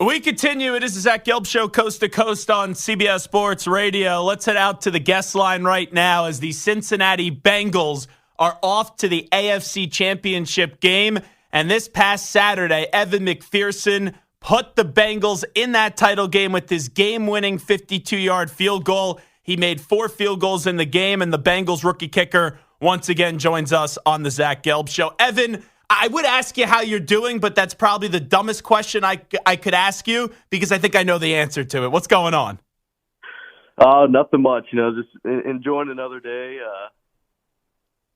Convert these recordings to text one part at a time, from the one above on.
We continue. It is the Zach Gelb Show, coast to coast on CBS Sports Radio. Let's head out to the guest line right now as the Cincinnati Bengals are off to the AFC Championship game. And this past Saturday, Evan McPherson put the Bengals in that title game with his game-winning 52-yard field goal. He made 4 field goals in the game, and the Bengals rookie kicker once again joins us on the Zach Gelb Show. Evan, I would ask you how you're doing, but that's probably the dumbest question I could ask you because I think I know the answer to it. What's going on? Nothing much. Just enjoying another day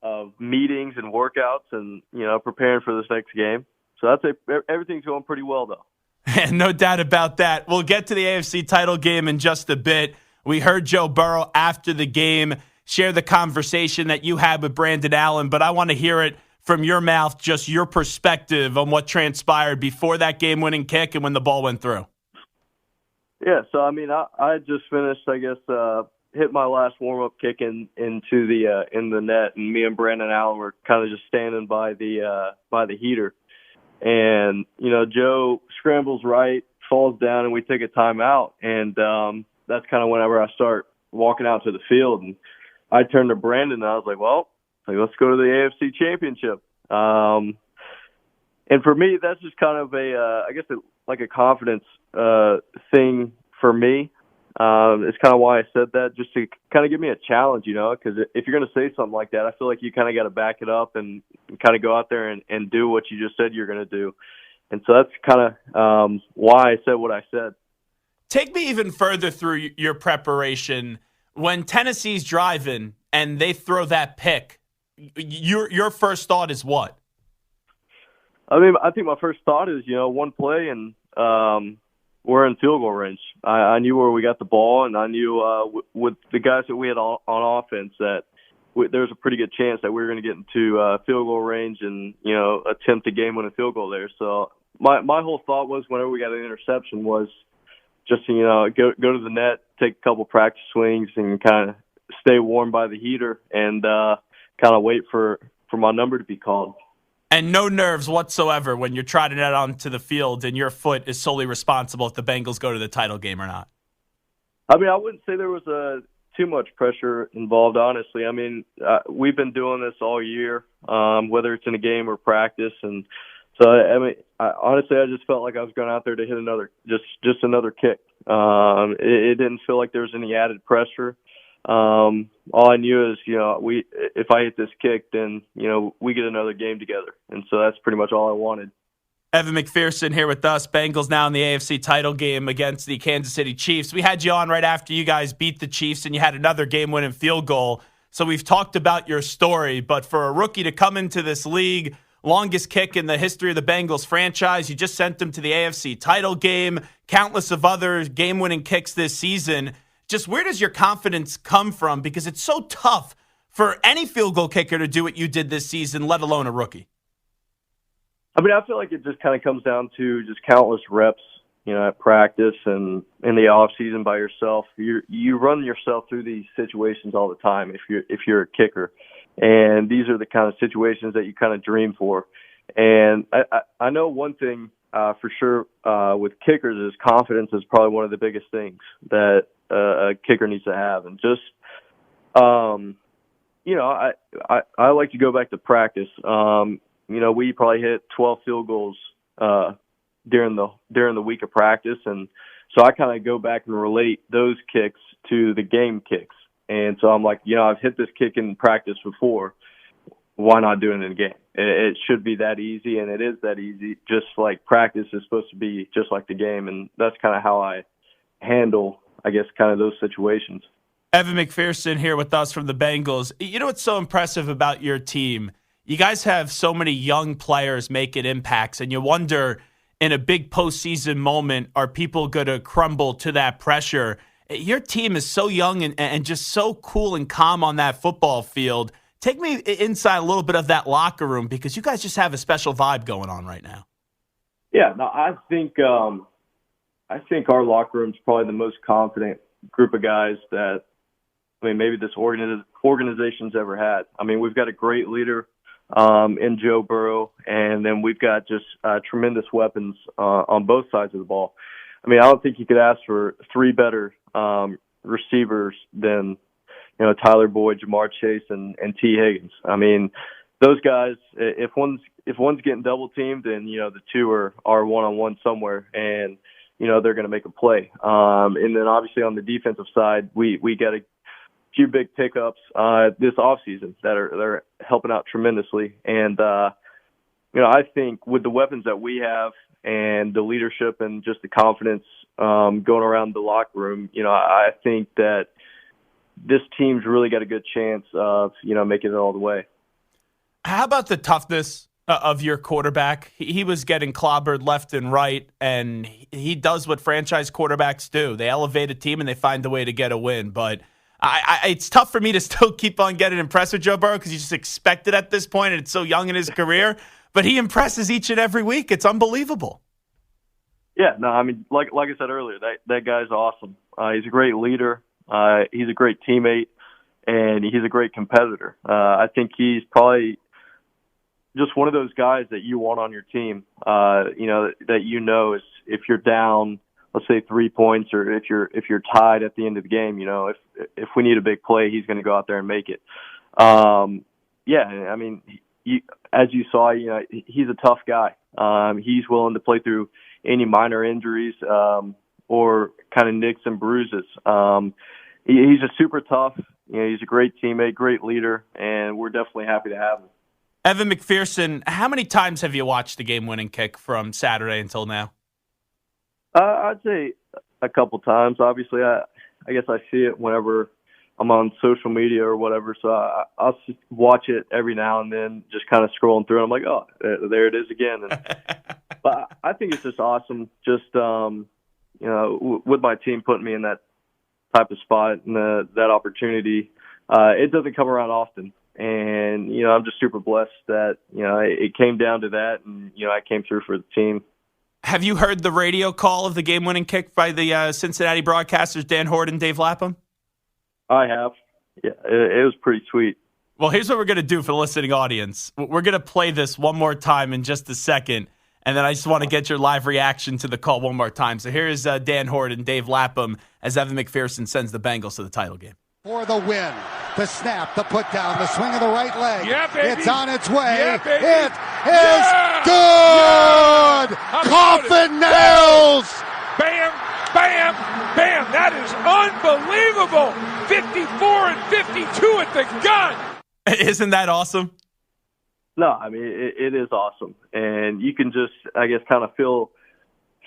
of meetings and workouts and, preparing for this next game. So I'd say everything's going pretty well, though. No doubt about that. We'll get to the AFC title game in just a bit. We heard Joe Burrow after the game share the conversation that you had with Brandon Allen, but I want to hear it from your mouth, just your perspective on what transpired before that game-winning kick and when the ball went through. Yeah, so, I just finished, hit my last warm-up kick in the net, and me and Brandon Allen were kind of just standing by the heater. And, Joe scrambles right, falls down, and we take a timeout. And that's kind of whenever I start walking out to the field. And I turned to Brandon, and I was like, let's go to the AFC Championship. And for me, that's just kind of a confidence thing for me. It's kind of why I said that, just to kind of give me a challenge, because if you're going to say something like that, I feel like you kind of got to back it up and kind of go out there and do what you just said you're going to do. And so that's kind of why I said what I said. Take me even further through your preparation. When Tennessee's driving and they throw that pick, your first thought is what? I think my first thought is, one play and we're in field goal range. I knew where we got the ball, and I knew with the guys that we had on offense that there was a pretty good chance that we were going to get into field goal range and, attempt a game-winning field goal there. So my whole thought was whenever we got an interception was just, go to the net, take a couple practice swings, and kind of stay warm by the heater and kind of wait for my number to be called. And no nerves whatsoever when you're trotting it onto the field and your foot is solely responsible if the Bengals go to the title game or not. I wouldn't say there was too much pressure involved, honestly. We've been doing this all year, whether it's in a game or practice. And so, honestly, I just felt like I was going out there to hit just another kick. It didn't feel like there was any added pressure. All I knew is, if I hit this kick, then, we get another game together. And so that's pretty much all I wanted. Evan McPherson here with us. Bengals now in the AFC title game against the Kansas City Chiefs. We had you on right after you guys beat the Chiefs and you had another game-winning field goal. So we've talked about your story, but for a rookie to come into this league, longest kick in the history of the Bengals franchise, you just sent them to the AFC title game, countless of other game-winning kicks this season. Just where does your confidence come from? Because it's so tough for any field goal kicker to do what you did this season, let alone a rookie. I feel like it just kind of comes down to just countless reps, at practice and in the off season by yourself. You run yourself through these situations all the time if you're a kicker. And these are the kind of situations that you kind of dream for. And I know one thing for sure with kickers is confidence is probably one of the biggest things that a kicker needs to have. And just, I like to go back to practice. We probably hit 12 field goals during the week of practice. And so I kind of go back and relate those kicks to the game kicks. And so I'm like, I've hit this kick in practice before. Why not do it in a game? It should be that easy, and it is that easy. Just like practice is supposed to be just like the game. And that's kind of how I handle, kind of those situations. Evan McPherson here with us from the Bengals. You know what's so impressive about your team? You guys have so many young players making impacts, and you wonder, in a big postseason moment, are people going to crumble to that pressure? Your team is so young and just so cool and calm on that football field. Take me inside a little bit of that locker room because you guys just have a special vibe going on right now. Yeah, no, I think our locker room is probably the most confident group of guys that maybe this organization's ever had. We've got a great leader in Joe Burrow, and then we've got just tremendous weapons on both sides of the ball. I mean, I don't think you could ask for three better receivers than Tyler Boyd, Jamar Chase, and Tee Higgins. I mean, those guys, if one's getting double teamed, then the two are one-on-one somewhere, and they're going to make a play. And then obviously on the defensive side, we got a few big pickups this offseason that are helping out tremendously. And I think with the weapons that we have and the leadership and just the confidence going around the locker room, I think that this team's really got a good chance of making it all the way. How about the toughness of your quarterback? He was getting clobbered left and right, and he does what franchise quarterbacks do. They elevate a team and they find a way to get a win. But it's tough for me to still keep on getting impressed with Joe Burrow because you just expect it at this point, and it's so young in his career. But he impresses each and every week. It's unbelievable. Yeah, no, I mean, like I said earlier, that guy's awesome. He's a great leader. He's a great teammate, and he's a great competitor. I think he's probably just one of those guys that you want on your team, that is if you're down, let's say 3 points, or if you're tied at the end of the game, if we need a big play, he's going to go out there and make it. Yeah, I mean, as you saw, he's a tough guy. He's willing to play through any minor injuries or kind of nicks and bruises. He's just super tough. He's a great teammate, great leader, and we're definitely happy to have him. Evan McPherson, how many times have you watched the game-winning kick from Saturday until now? I'd say a couple times. Obviously, I guess I see it whenever I'm on social media or whatever, so I'll watch it every now and then, just kind of scrolling through, and I'm like, oh, there it is again. But I think it's just awesome, just, with my team putting me in that type of spot and that opportunity. It doesn't come around often. And, I'm just super blessed that, it came down to that, and, I came through for the team. Have you heard the radio call of the game-winning kick by the Cincinnati broadcasters, Dan Horde and Dave Lapham? I have. Yeah, it was pretty sweet. Well, here's what we're going to do for the listening audience. We're going to play this one more time in just a second, and then I just want to get your live reaction to the call one more time. So here is Dan Horde and Dave Lapham as Evan McPherson sends the Bengals to the title game. For the win, the snap, the put down, the swing of the right leg. Yeah, baby. It's on its way. Yeah, baby. It is good. Yeah. Coffin nails. Bam, bam, bam. That is unbelievable. 54 and 52 at the gun. Isn't that awesome? No, I mean, it is awesome. And you can just, I guess, kind of feel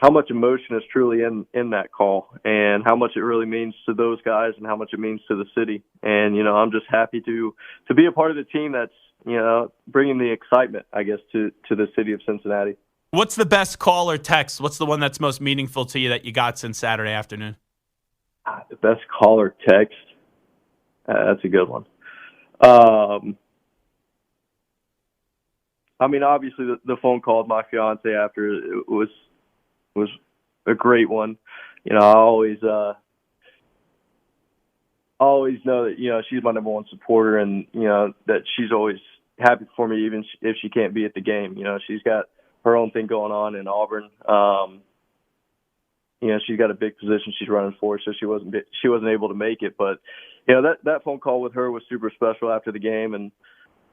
how much emotion is truly in that call, and how much it really means to those guys and how much it means to the city. And, I'm just happy to be a part of the team that's, bringing the excitement, I guess, to the city of Cincinnati. What's the best call or text? What's the one that's most meaningful to you that you got since Saturday afternoon? The best call or text? That's a good one. I mean, obviously the phone call with my fiance after it was a great one. I always know that, she's my number one supporter, and, that she's always happy for me, even if she can't be at the game. She's got her own thing going on in Auburn. She's got a big position she's running for, so she wasn't able to make it. But, that phone call with her was super special after the game. And,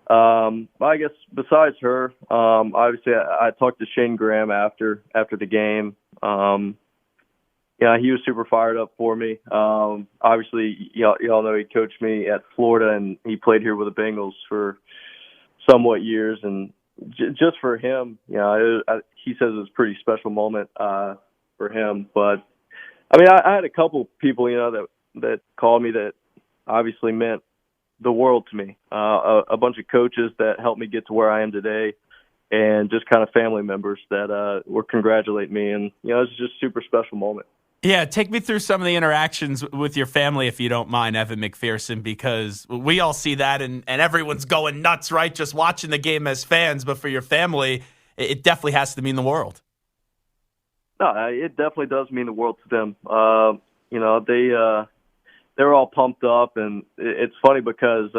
I guess besides her, obviously I talked to Shane Graham after the game. He was super fired up for me. Obviously, y'all know he coached me at Florida, and he played here with the Bengals for somewhat years. And just for him, he says it was a pretty special moment for him. But I mean, I had a couple people, that called me that obviously meant the world to me. A bunch of coaches that helped me get to where I am today, and just kind of family members that were congratulating me. And, it's just a super special moment. Yeah, take me through some of the interactions with your family, if you don't mind, Evan McPherson, because we all see that, and everyone's going nuts, right, just watching the game as fans. But for your family, it definitely has to mean the world. No, it definitely does mean the world to them. They're all pumped up, and it's funny because,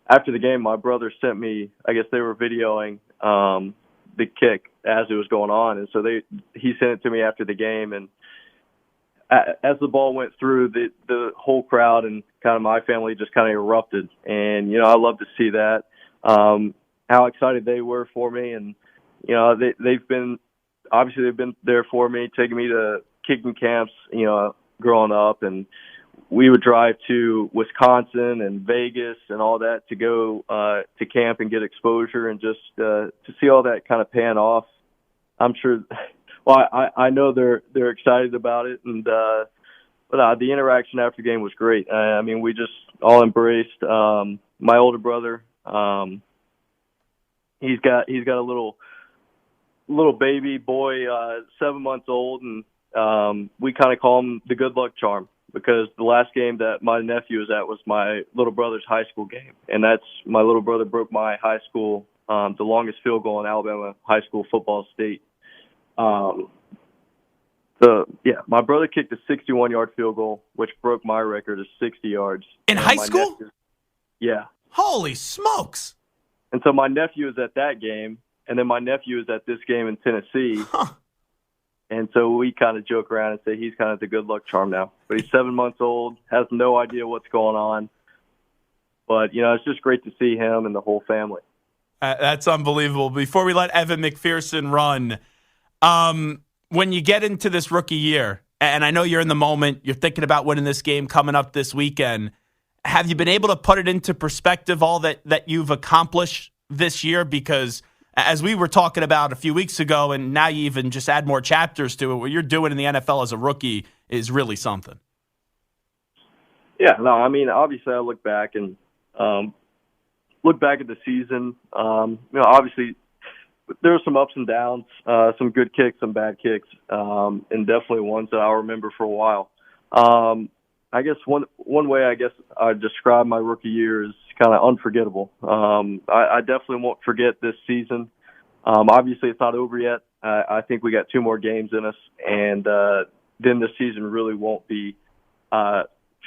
after the game, my brother sent me, I guess they were videoing the kick as it was going on. And so he sent it to me after the game. And as the ball went through, the whole crowd and kind of my family just kind of erupted. And, I love to see that, how excited they were for me. And, they've been there for me, taking me to kicking camps, growing up. And we would drive to Wisconsin and Vegas and all that to go to camp and get exposure and just to see all that kind of pan off. I'm sure. Well, I know they're excited about it, and but the interaction after the game was great. We just all embraced. My older brother, he's got a little baby boy, 7 months old, and we kind of call him the good luck charm, because the last game that my nephew was at was my little brother's high school game, and that's my little brother broke my high school, the longest field goal in Alabama high school football state. My brother kicked a 61-yard field goal, which broke my record of 60 yards. In high school? Yeah. Holy smokes. And so my nephew is at that game, and then my nephew is at this game in Tennessee. Huh. And so we kind of joke around and say he's kind of the good luck charm now. But he's 7 months old, has no idea what's going on. But, it's just great to see him and the whole family. That's unbelievable. Before we let Evan McPherson run, when you get into this rookie year, and I know you're in the moment, you're thinking about winning this game coming up this weekend, have you been able to put it into perspective, all that you've accomplished this year? Because as we were talking about a few weeks ago, and now you even just add more chapters to it, what you're doing in the NFL as a rookie is really something. Yeah, no, obviously I look back and look back at the season. Obviously there were some ups and downs, some good kicks, some bad kicks, and definitely ones that I'll remember for a while. I guess one way I'd describe my rookie year is kind of unforgettable. I definitely won't forget this season. Obviously it's not over yet. I think we got 2 more games in us, and then this season really won't be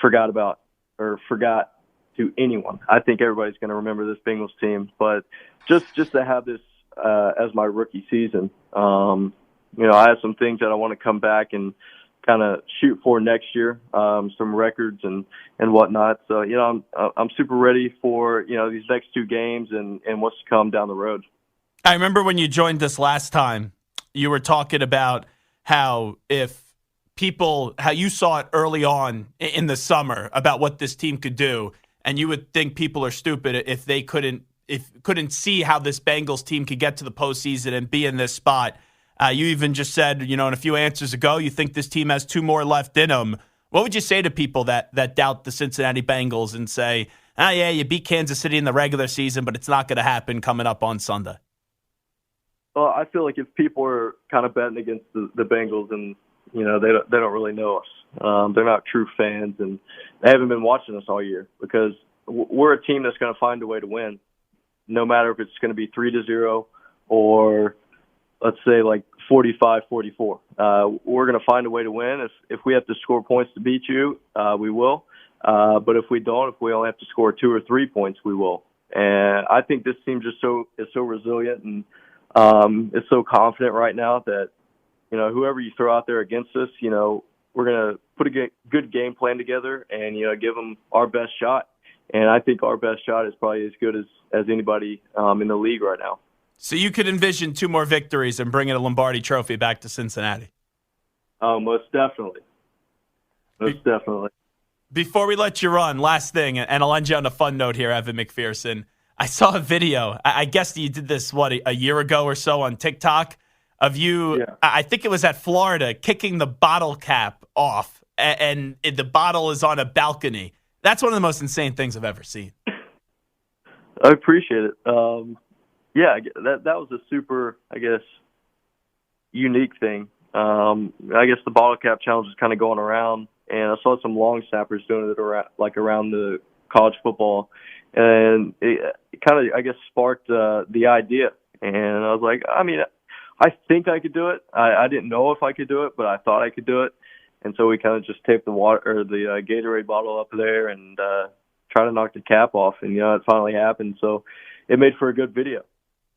forgot about or forgot to anyone. I think everybody's going to remember this Bengals team, but just to have this as my rookie season, I have some things that I want to come back and kind of shoot for next year, some records and whatnot. So, I'm super ready for, these next 2 games and what's to come down the road. I remember when you joined us last time, you were talking about how you saw it early on in the summer about what this team could do, and you would think people are stupid if they couldn't see how this Bengals team could get to the postseason and be in this spot. You even just said, in a few answers ago, you think this team has 2 more left in them. What would you say to people that doubt the Cincinnati Bengals and say, yeah, you beat Kansas City in the regular season, but it's not going to happen coming up on Sunday? Well, I feel like if people are kind of betting against the Bengals and, they don't really know us. They're not true fans, and they haven't been watching us all year, because we're a team that's going to find a way to win, no matter if it's going to be 3-0 or let's say like 45-44. We're going to find a way to win. If we have to score points to beat you, we will. But if we don't, if we only have to score 2 or 3 points, we will. And I think this team is so resilient and is so confident right now that, whoever you throw out there against us, we're going to put a good game plan together and, give them our best shot. And I think our best shot is probably as good as anybody in the league right now. So you could envision 2 more victories and bringing a Lombardi trophy back to Cincinnati? Oh, most definitely. Most definitely. Before we let you run, last thing, and I'll end you on a fun note here, Evan McPherson. I saw a video. I guess you did this, a year ago or so on TikTok, of you, yeah. I think it was at Florida, kicking the bottle cap off, and the bottle is on a balcony. That's one of the most insane things I've ever seen. I appreciate it. Yeah, that was a super, unique thing. I guess the bottle cap challenge is kind of going around, and I saw some long snappers doing it around the college football, and it kind of, sparked the idea. And I was like, I think I could do it. I didn't know if I could do it, but I thought I could do it. And so we kind of just taped the Gatorade bottle up there and try to knock the cap off, and it finally happened. So it made for a good video.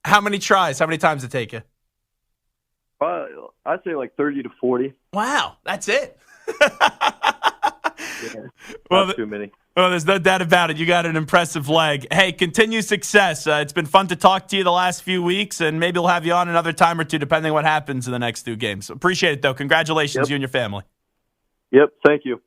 How many tries? How many times did it take you? I'd say like 30 to 40. Wow, that's it. Not too many. Well, there's no doubt about it. You got an impressive leg. Hey, continue success. It's been fun to talk to you the last few weeks, and maybe we'll have you on another time or two, depending on what happens in the next 2 games. Appreciate it, though. Congratulations, you and your family. Yep, thank you.